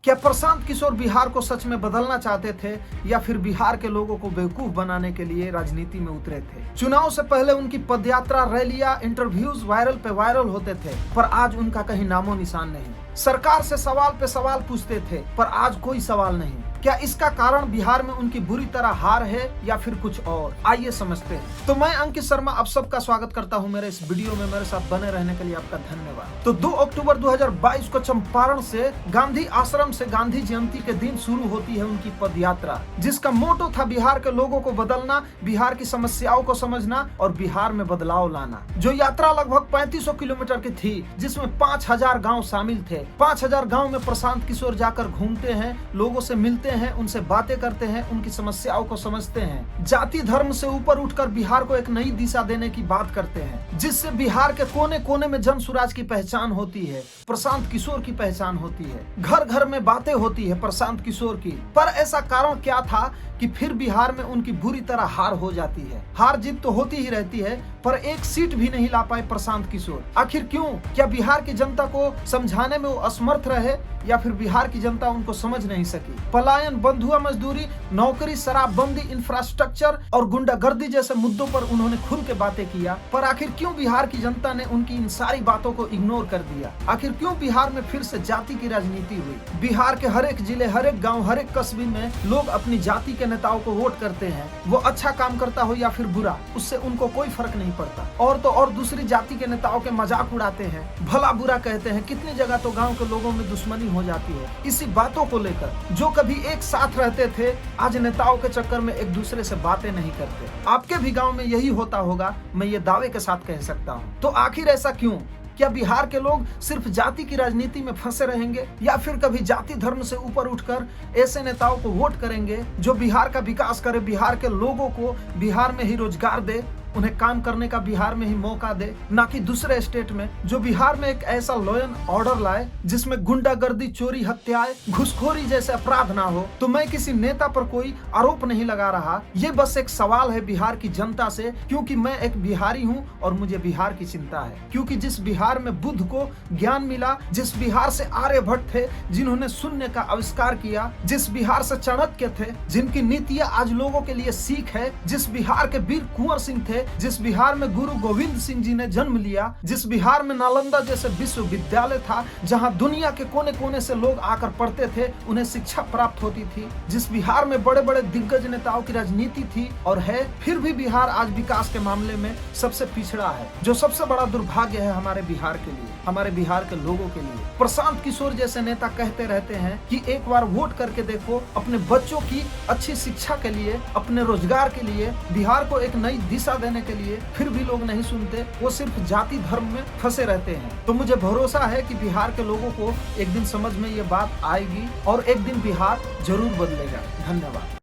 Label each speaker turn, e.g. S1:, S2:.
S1: क्या प्रशांत किशोर बिहार को सच में बदलना चाहते थे या फिर बिहार के लोगों को बेवकूफ बनाने के लिए राजनीति में उतरे थे? चुनाव से पहले उनकी पदयात्रा, रैलियां, इंटरव्यूज वायरल पे वायरल होते थे, पर आज उनका कहीं नामो निशान नहीं। सरकार से सवाल पे सवाल पूछते थे, पर आज कोई सवाल नहीं। क्या इसका कारण बिहार में उनकी बुरी तरह हार है या फिर कुछ और? आइए समझते हैं। तो मैं अंकित शर्मा आप सबका स्वागत करता हूं मेरे इस वीडियो में। मेरे साथ बने रहने के लिए आपका धन्यवाद। तो 2 अक्टूबर 2022 को चंपारण से गांधी आश्रम से गांधी जयंती के दिन शुरू होती है उनकी पदयात्रा, जिसका मोटो था बिहार के लोगों को बदलना, बिहार की समस्याओं को समझना और बिहार में बदलाव लाना। जो यात्रा लगभग 3500 किलोमीटर की थी, जिसमें 5000 गाँव शामिल थे। 5000 गाँव में प्रशांत किशोर जाकर घूमते हैं, लोगों से मिलते हैं, उनसे बातें करते हैं, उनकी समस्याओं को समझते हैं, जाति धर्म से ऊपर उठकर बिहार को एक नई दिशा देने की बात करते हैं, जिससे बिहार के कोने कोने में जन स्वराज की पहचान होती है, प्रशांत किशोर की पहचान होती है, घर घर में बातें होती है प्रशांत किशोर की। पर ऐसा कारण क्या था कि फिर बिहार में उनकी बुरी तरह हार हो जाती है? हार जीत तो होती ही रहती है, पर एक सीट भी नहीं ला पाए प्रशांत किशोर। आखिर क्यों? क्या बिहार की जनता को समझाने में वो असमर्थ रहे या फिर बिहार की जनता उनको समझ नहीं सकी? पलायन, बंधुआ मजदूरी, नौकरी, शराबबंदी, इंफ्रास्ट्रक्चर और गुंडागर्दी जैसे मुद्दों पर उन्होंने खुल के बातें किया। पर आखिर क्यों बिहार की जनता ने उनकी इन सारी बातों को इग्नोर कर दिया? आखिर क्यों बिहार में फिर से जाति की राजनीति हुई? बिहार के हर एक जिले, हर एक गाँव, हर एक कस्बे में लोग अपनी जाति के नेताओं को वोट करते हैं। वो अच्छा काम करता हो या फिर बुरा, उससे उनको कोई फर्क नहीं पड़ता। और तो और दूसरी जाति के नेताओं के मजाक उड़ाते हैं, भला बुरा कहते हैं। कितनी जगह तो गांव के लोगों में दुश्मनी हो जाती है इसी बातों को लेकर। जो कभी एक साथ रहते थे, आज नेताओं के चक्कर में एक दूसरे से बातें नहीं करते। आपके भी गाँव में यही होता होगा, मैं ये दावे के साथ कह सकता हूँ। तो आखिर ऐसा क्यों? क्या बिहार के लोग सिर्फ जाति की राजनीति में फंसे रहेंगे या फिर कभी जाति धर्म से ऊपर उठकर ऐसे नेताओं को वोट करेंगे जो बिहार का विकास करे, बिहार के लोगों को बिहार में ही रोजगार दे, उन्हें काम करने का बिहार में ही मौका दे, ना कि दूसरे स्टेट में? जो बिहार में एक ऐसा लॉ एंड ऑर्डर लाए जिसमें गुंडागर्दी, चोरी, हत्याएं, घुसखोरी जैसे अपराध ना हो। तो मैं किसी नेता पर कोई आरोप नहीं लगा रहा, ये बस एक सवाल है बिहार की जनता से, क्योंकि मैं एक बिहारी हूँ और मुझे बिहार की चिंता है। क्योंकि जिस बिहार में बुद्ध को ज्ञान मिला, जिस बिहार से आर्यभट्ट थे जिन्होंने शून्य का आविष्कार किया, जिस बिहार से चाणक्य थे जिनकी नीतियां आज लोगों के लिए सीख है, जिस बिहार के वीर कुंवर सिंह थे, जिस बिहार में गुरु गोविंद सिंह जी ने जन्म लिया, जिस बिहार में नालंदा जैसे विश्वविद्यालय था जहां दुनिया के कोने कोने से लोग आकर पढ़ते थे, उन्हें शिक्षा प्राप्त होती थी, जिस बिहार में बड़े बड़े दिग्गज नेताओं की राजनीति थी और है, फिर भी बिहार आज विकास के मामले में सबसे पिछड़ा है, जो सबसे बड़ा दुर्भाग्य है हमारे बिहार के लिए, हमारे बिहार के लोगों के लिए। प्रशांत किशोर जैसे नेता कहते रहते हैं कि एक बार वोट करके देखो, अपने बच्चों की अच्छी शिक्षा के लिए, अपने रोजगार के लिए, बिहार को एक नई दिशा देने के लिए। फिर भी लोग नहीं सुनते, वो सिर्फ जाति धर्म में फंसे रहते हैं। तो मुझे भरोसा है कि बिहार के लोगों को एक दिन समझ में ये बात आएगी और एक दिन बिहार जरूर बदलेगा। धन्यवाद।